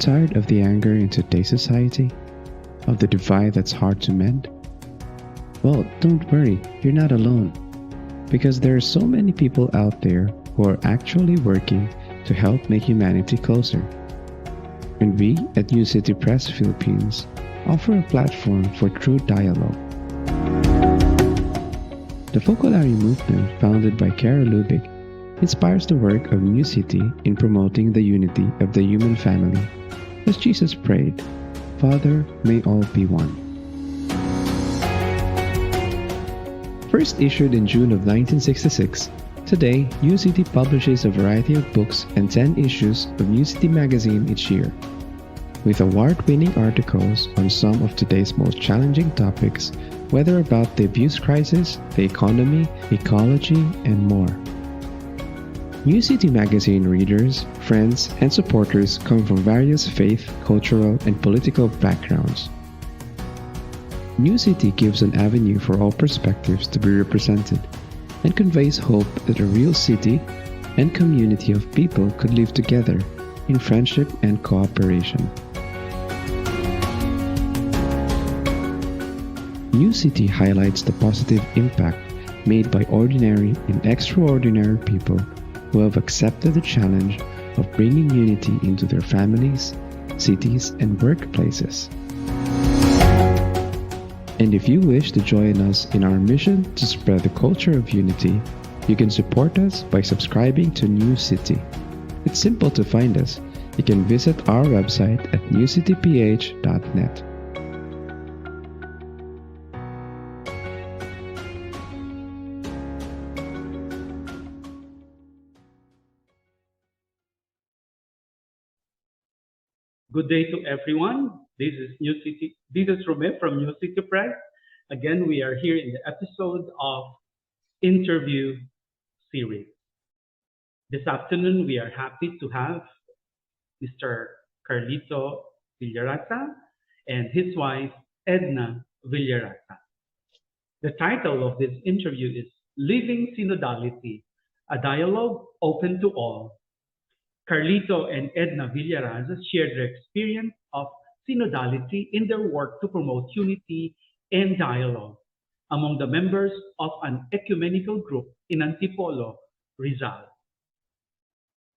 tired of the anger in today's society? Of the divide that's hard to mend? Well, don't worry, you're not alone. Because there are so many people out there who are actually working to help make humanity closer. And we at New City Press Philippines offer a platform for true dialogue. The Focolare movement, founded by Kara Lubick, inspires the work of New City in promoting the unity of the human family, as Jesus prayed, "Father, may all be one." First issued in June of 1966, today New City publishes a variety of books and 10 issues of New City magazine each year, with award-winning articles on some of today's most challenging topics, whether about the abuse crisis, the economy, ecology, and more. New City magazine readers, friends, and supporters come from various faith, cultural, and political backgrounds. New City gives an avenue for all perspectives to be represented and conveys hope that a real city and community of people could live together in friendship and cooperation. New City highlights the positive impact made by ordinary and extraordinary people who have accepted the challenge of bringing unity into their families, cities, and workplaces. And if you wish to join us in our mission to spread the culture of unity, you can support us by subscribing to New City. It's simple to find us. You can visit our website at newcityph.net. Good day to everyone. This is Rome from New City Press. Again, we are here in the episode of interview series. This afternoon, we are happy to have Mr. Carlito Villaraza and his wife, Edna Villaraza. The title of this interview is Living Synodality, a dialogue open to all. Carlito and Edna Villaraza shared their experience of synodality in their work to promote unity and dialogue among the members of an ecumenical group in Antipolo, Rizal.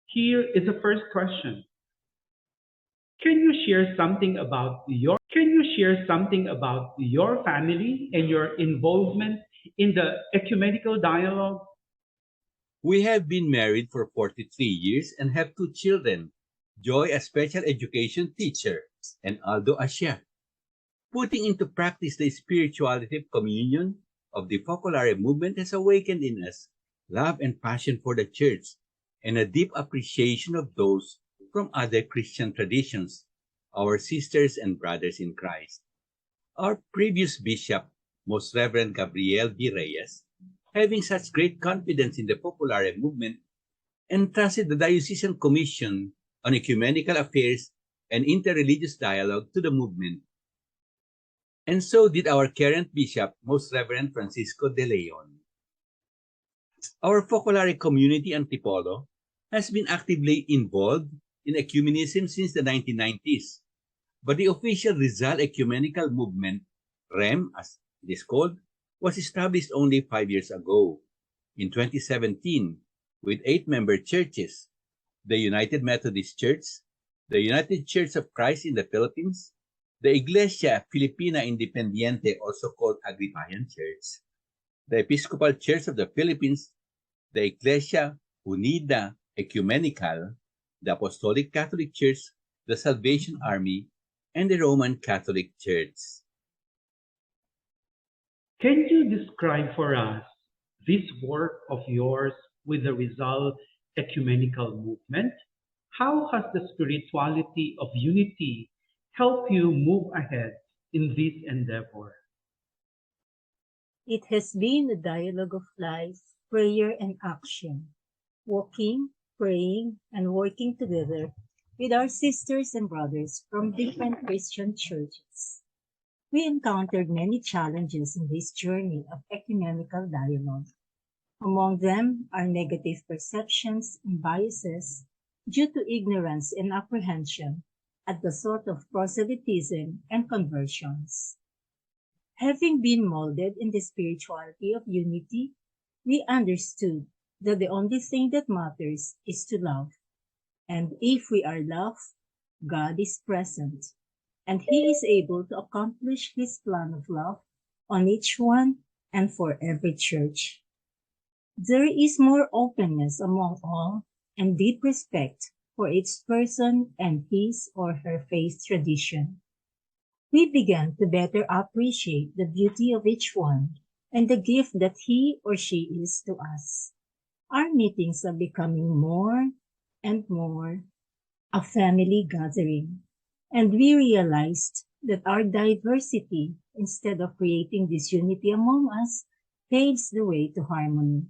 Here is the first question. Can you share something about your family and your involvement in the ecumenical dialogue? We have been married for 43 years and have 2 children, Joy, a special education teacher, and Aldo, a chef. Putting into practice the spirituality of communion of the Focolare movement has awakened in us love and passion for the church and a deep appreciation of those from other Christian traditions, our sisters and brothers in Christ. Our previous bishop, Most Reverend Gabriel B. Reyes, having such great confidence in the Focolare movement, entrusted the Diocesan Commission on Ecumenical Affairs and Interreligious Dialogue to the movement. And so did our current bishop, Most Reverend Francisco de Leon. Our Focolare community, Antipolo, has been actively involved in ecumenism since the 1990s, but the official Rizal Ecumenical Movement, REM as it is called, was established only 5 years ago, in 2017, with 8 member churches: the United Methodist Church, the United Church of Christ in the Philippines, the Iglesia Filipina Independiente, also called Agripayan Church, the Episcopal Church of the Philippines, the Iglesia Unida Ecumenical, the Apostolic Catholic Church, the Salvation Army, and the Roman Catholic Church. Can you describe for us this work of yours with the Rizal Ecumenical Movement? How has the spirituality of unity helped you move ahead in this endeavor? It has been a dialogue of life, prayer, and action, walking, praying, and working together with our sisters and brothers from different Christian churches. We encountered many challenges in this journey of ecumenical dialogue. Among them are negative perceptions and biases due to ignorance and apprehension at the sort of proselytism and conversions. Having been molded in the spirituality of unity, we understood that the only thing that matters is to love. And if we are loved, God is present, and He is able to accomplish His plan of love on each one and for every church. There is more openness among all and deep respect for each person and his or her faith tradition. We began to better appreciate the beauty of each one and the gift that he or she is to us. Our meetings are becoming more and more a family gathering, and we realized that our diversity, instead of creating disunity among us, paves the way to harmony.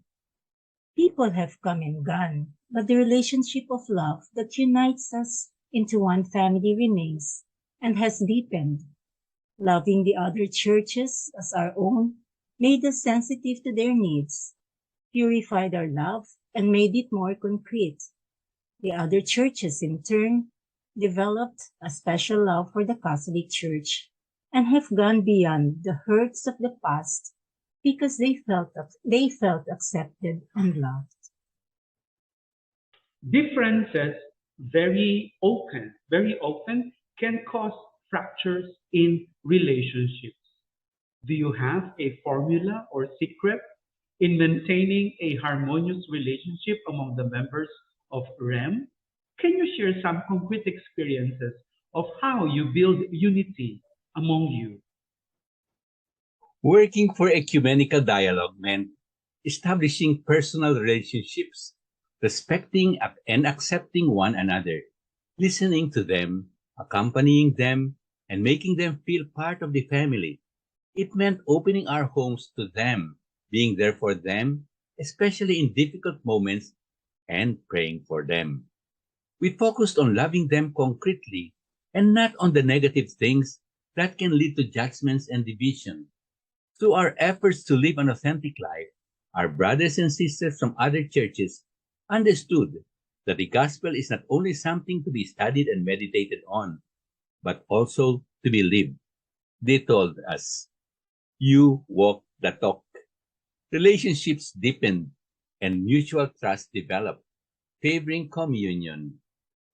People have come and gone, but the relationship of love that unites us into one family remains and has deepened. Loving the other churches as our own made us sensitive to their needs, purified our love, and made it more concrete. The other churches, in turn, developed a special love for the Catholic Church and have gone beyond the hurts of the past because they felt accepted and loved. Differences very often can cause fractures in relationships. Do you have a formula or secret in maintaining a harmonious relationship among the members of REM? Can you share some concrete experiences of how you build unity among you? Working for ecumenical dialogue meant establishing personal relationships, respecting and accepting one another, listening to them, accompanying them, and making them feel part of the family. It meant opening our homes to them, being there for them, especially in difficult moments, and praying for them. We focused on loving them concretely and not on the negative things that can lead to judgments and division. Through our efforts to live an authentic life, our brothers and sisters from other churches understood that the gospel is not only something to be studied and meditated on, but also to be lived. They told us, "You walk the talk." Relationships deepened and mutual trust developed, favoring communion.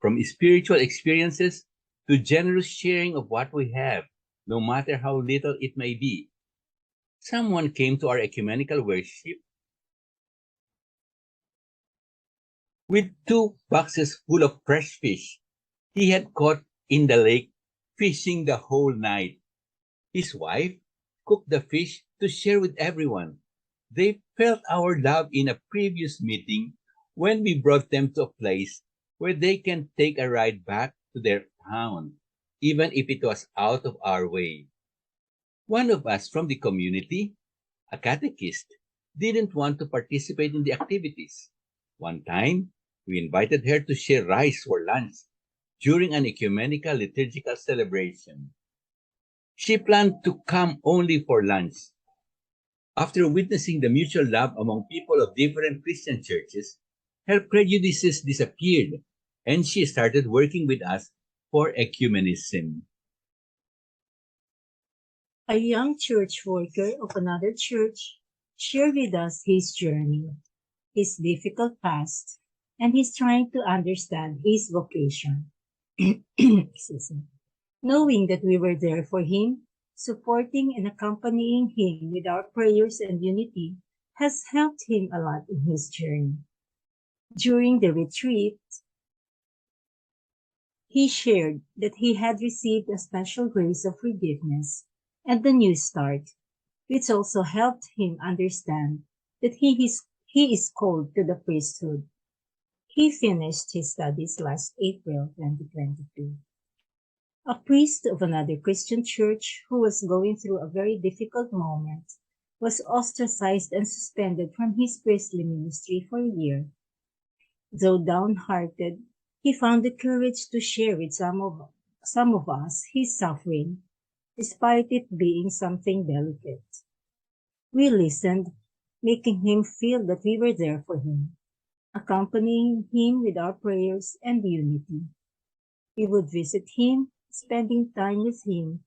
From spiritual experiences to generous sharing of what we have, no matter how little it may be. Someone came to our ecumenical worship with 2 boxes full of fresh fish he had caught in the lake fishing the whole night. His wife cooked the fish to share with everyone. They felt our love in a previous meeting when we brought them to a place where they can take a ride back to their town, even if it was out of our way. One of us from the community, a catechist, didn't want to participate in the activities. One time, we invited her to share rice for lunch during an ecumenical liturgical celebration. She planned to come only for lunch. After witnessing the mutual love among people of different Christian churches, her prejudices disappeared and she started working with us for ecumenism. A young church worker of another church shared with us his journey, his difficult past, and his trying to understand his vocation. Excuse me. Knowing that we were there for him, supporting and accompanying him with our prayers and unity has helped him a lot in his journey. During the retreat, he shared that he had received a special grace of forgiveness and the new start, which also helped him understand that he is called to the priesthood. He finished his studies last April 2022. A priest of another Christian church who was going through a very difficult moment was ostracized and suspended from his priestly ministry for a year. Though downhearted, he found the courage to share with some of us his suffering, despite it being something delicate. We listened, making him feel that we were there for him, accompanying him with our prayers and unity. We would visit him, spending time with him,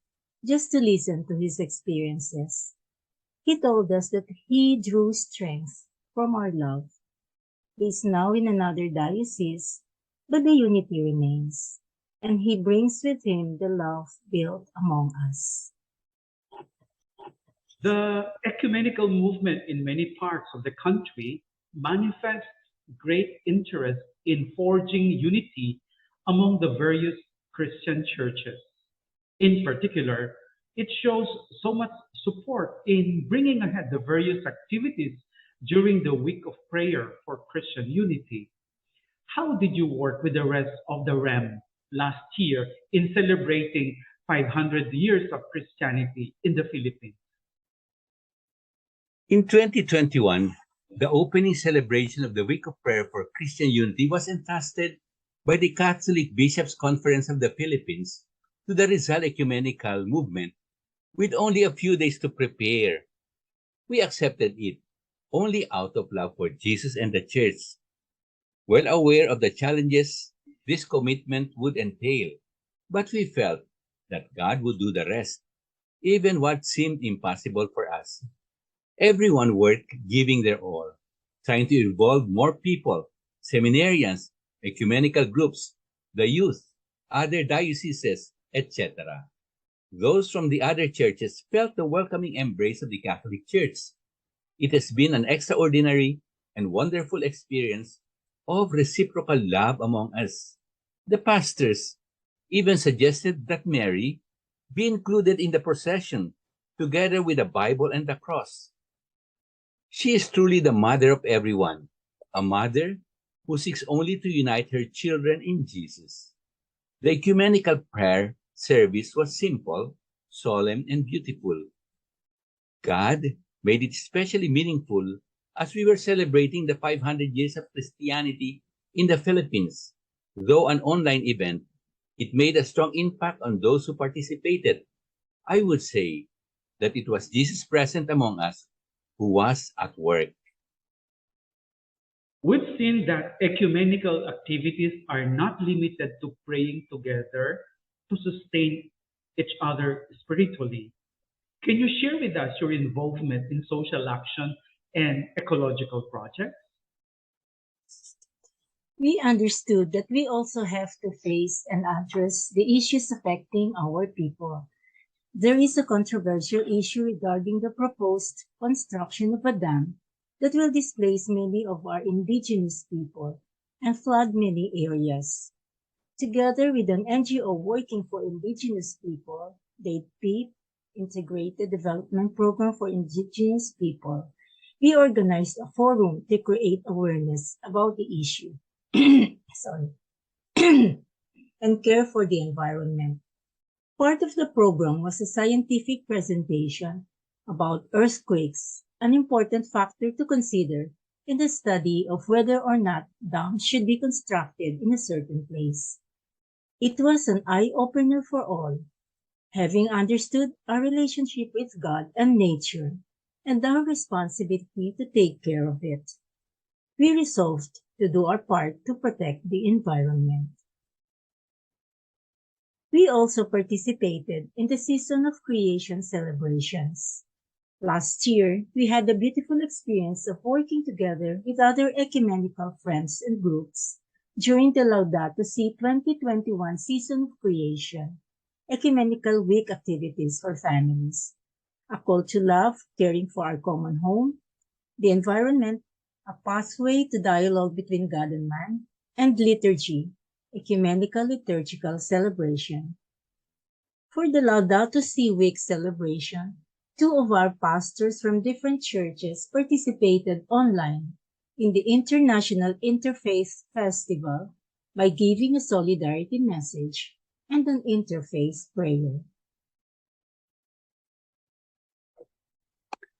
just to listen to his experiences. He told us that he drew strength from our love. He is now in another diocese, but the unity remains, and he brings with him the love built among us. The ecumenical movement in many parts of the country manifests great interest in forging unity among the various Christian churches. In particular, it shows so much support in bringing ahead the various activities during the week of prayer for Christian unity. How did you work with the rest of the REM last year in celebrating 500 years of Christianity in the Philippines? In 2021, the opening celebration of the Week of Prayer for Christian Unity was entrusted by the Catholic Bishops' Conference of the Philippines to the Rizal ecumenical movement with only a few days to prepare. We accepted it only out of love for Jesus and the Church, well aware of the challenges this commitment would entail. But we felt that God would do the rest, even what seemed impossible for us. Everyone worked giving their all, trying to involve more people, seminarians, ecumenical groups, the youth, other dioceses, etc. Those from the other churches felt the welcoming embrace of the Catholic Church. It has been an extraordinary and wonderful experience of reciprocal love among us. The pastors even suggested that Mary be included in the procession, together with the Bible and the cross. She is truly the mother of everyone, a mother who seeks only to unite her children in Jesus. The ecumenical prayer service was simple, solemn, and beautiful. God made it especially meaningful as we were celebrating the 500 years of Christianity in the Philippines. Though an online event, it made a strong impact on those who participated. I would say that it was Jesus present among us who was at work. We've seen that ecumenical activities are not limited to praying together to sustain each other spiritually. Can you share with us your involvement in social action and ecological projects? We understood that we also have to face and address the issues affecting our people. There is a controversial issue regarding the proposed construction of a dam that will displace many of our indigenous people and flood many areas. Together with an NGO working for indigenous people, DAPE, Integrated Development Program for Indigenous People, we organized a forum to create awareness about the issue. Sorry. And care for the environment. Part of the program was a scientific presentation about earthquakes, an important factor to consider in the study of whether or not dams should be constructed in a certain place. It was an eye-opener for all, having understood our relationship with God and nature and our responsibility to take care of it. We resolved to do our part to protect the environment. We also participated in the Season of Creation celebrations. Last year, we had the beautiful experience of working together with other ecumenical friends and groups during the Laudato Si 2021 Season of Creation, Ecumenical Week activities for families, a call to love, caring for our common home, the environment, a pathway to dialogue between God and man, and liturgy, ecumenical liturgical celebration. For the Laudato Si Week celebration, 2 of our pastors from different churches participated online in the International Interfaith Festival by giving a solidarity message and an interfaith prayer.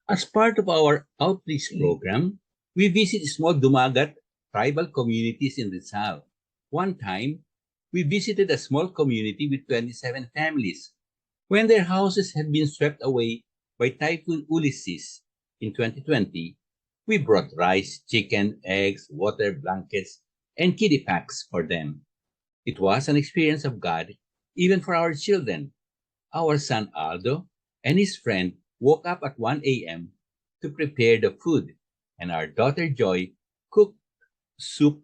As part of our outreach program, we visit small Dumagat tribal communities in Rizal. One time, we visited a small community with 27 families. When their houses had been swept away by Typhoon Ulysses in 2020, we brought rice, chicken, eggs, water, blankets, and kiddie packs for them. It was an experience of God, even for our children. Our son Aldo and his friend woke up at 1 a.m. to prepare the food, and our daughter Joy cooked soup.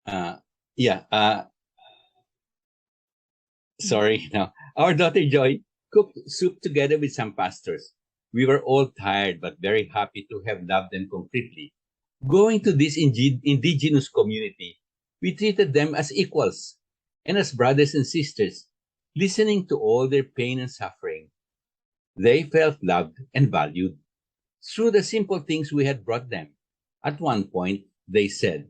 Uh, yeah, sorry. No, our daughter Joy cooked soup together with some pastors. We were all tired but very happy to have loved them concretely. Going to this indigenous community, we treated them as equals and as brothers and sisters, listening to all their pain and suffering. They felt loved and valued through the simple things we had brought them. At one point, they said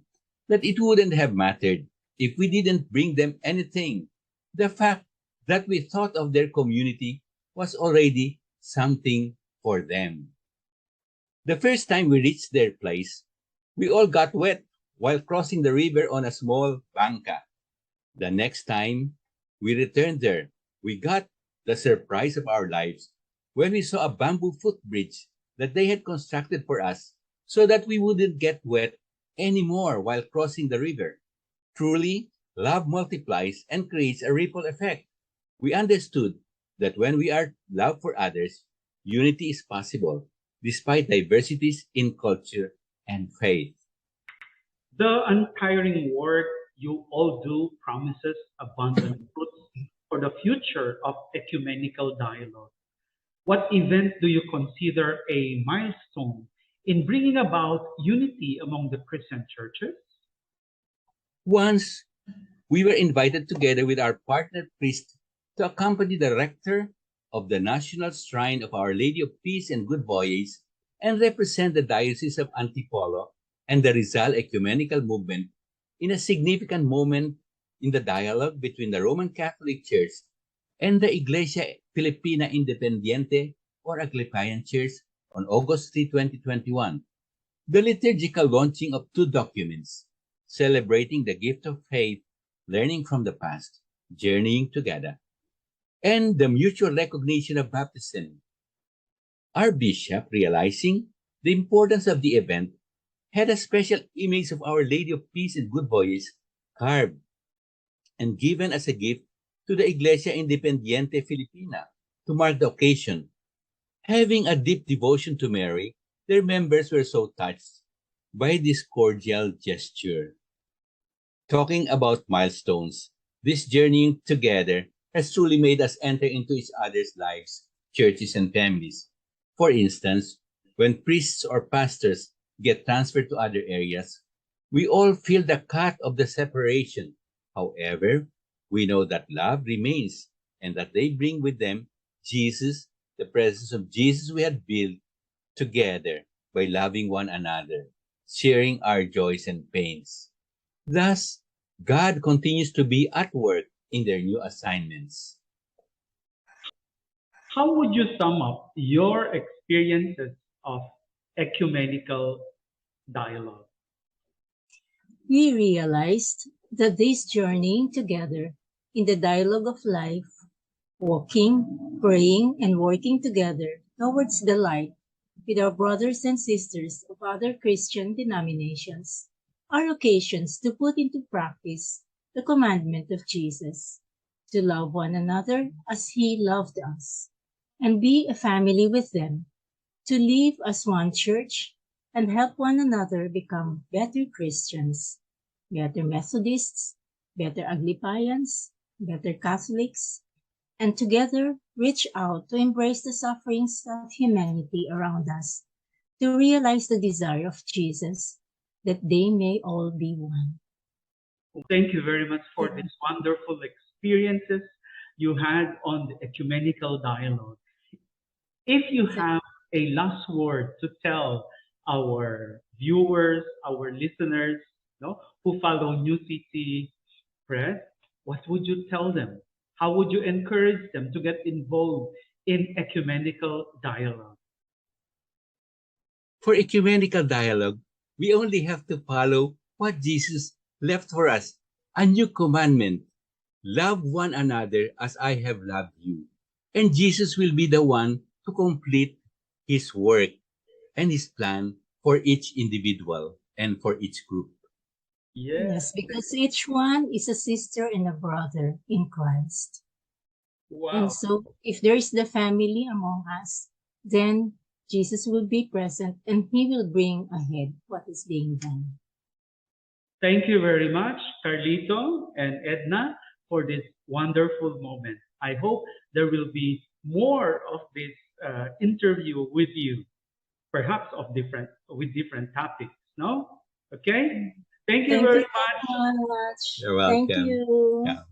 that it wouldn't have mattered if we didn't bring them anything. The fact that we thought of their community was already something for them. The first time we reached their place, we all got wet while crossing the river on a small banca. The next time we returned there, we got the surprise of our lives when we saw a bamboo footbridge that they had constructed for us so that we wouldn't get wet anymore while crossing the river. Truly, love multiplies and creates a ripple effect. We understood that when we are love for others, unity is possible despite diversities in culture and faith. The untiring work you all do promises abundant fruits for the future of ecumenical dialogue. What event do you consider a milestone in bringing about unity among the Christian churches? Once we were invited together with our partner priest to accompany the rector of the National Shrine of Our Lady of Peace and Good Voyage and represent the Diocese of Antipolo and the Rizal ecumenical movement in a significant moment in the dialogue between the Roman Catholic Church and the Iglesia Filipina Independiente or Aglipayan Church on August 3, 2021. The liturgical launching of two documents celebrating the gift of faith, learning from the past, journeying together, and the mutual recognition of baptism. Our bishop, realizing the importance of the event, had a special image of Our Lady of Peace and Good Voyage carved and given as a gift to the Iglesia Independiente Filipina to mark the occasion. Having a deep devotion to Mary, their members were so touched by this cordial gesture. Talking about milestones, this journeying together has truly made us enter into each other's lives, churches, and families. For instance, when priests or pastors get transferred to other areas, we all feel the cut of the separation. However, we know that love remains and that they bring with them Jesus, the presence of Jesus we had built together by loving one another, sharing our joys and pains. Thus, God continues to be at work in their new assignments. How would you sum up your experiences of ecumenical dialogue? We realized that this journeying together in the dialogue of life, walking, praying, and working together towards the light with our brothers and sisters of other Christian denominations are occasions to put into practice the commandment of Jesus, to love one another as he loved us, and be a family with them, to live as one church and help one another become better Christians, better Methodists, better Aglipayans, better Catholics, and together reach out to embrace the sufferings of humanity around us, to realize the desire of Jesus that they may all be one. Thank you very much for these wonderful experiences you had on the ecumenical dialogue. If you have a last word to tell our viewers, our listeners, who follow New City Press, what would you tell them? How would you encourage them to get involved in ecumenical dialogue? For ecumenical dialogue, we only have to follow what Jesus left for us, a new commandment. Love one another as I have loved you. And Jesus will be the one to complete his work and his plan for each individual and for each group. Yes. because each one is a sister and a brother in Christ. And Wow. so, if there is the family among us, then Jesus will be present and he will bring ahead what is being done. Thank you very much, Carlito and Edna, for this wonderful moment. I hope there will be more of this interview with you, perhaps with different topics. No? Okay. Thank you Thank very you much. so much. You're Thank welcome. you. Yeah.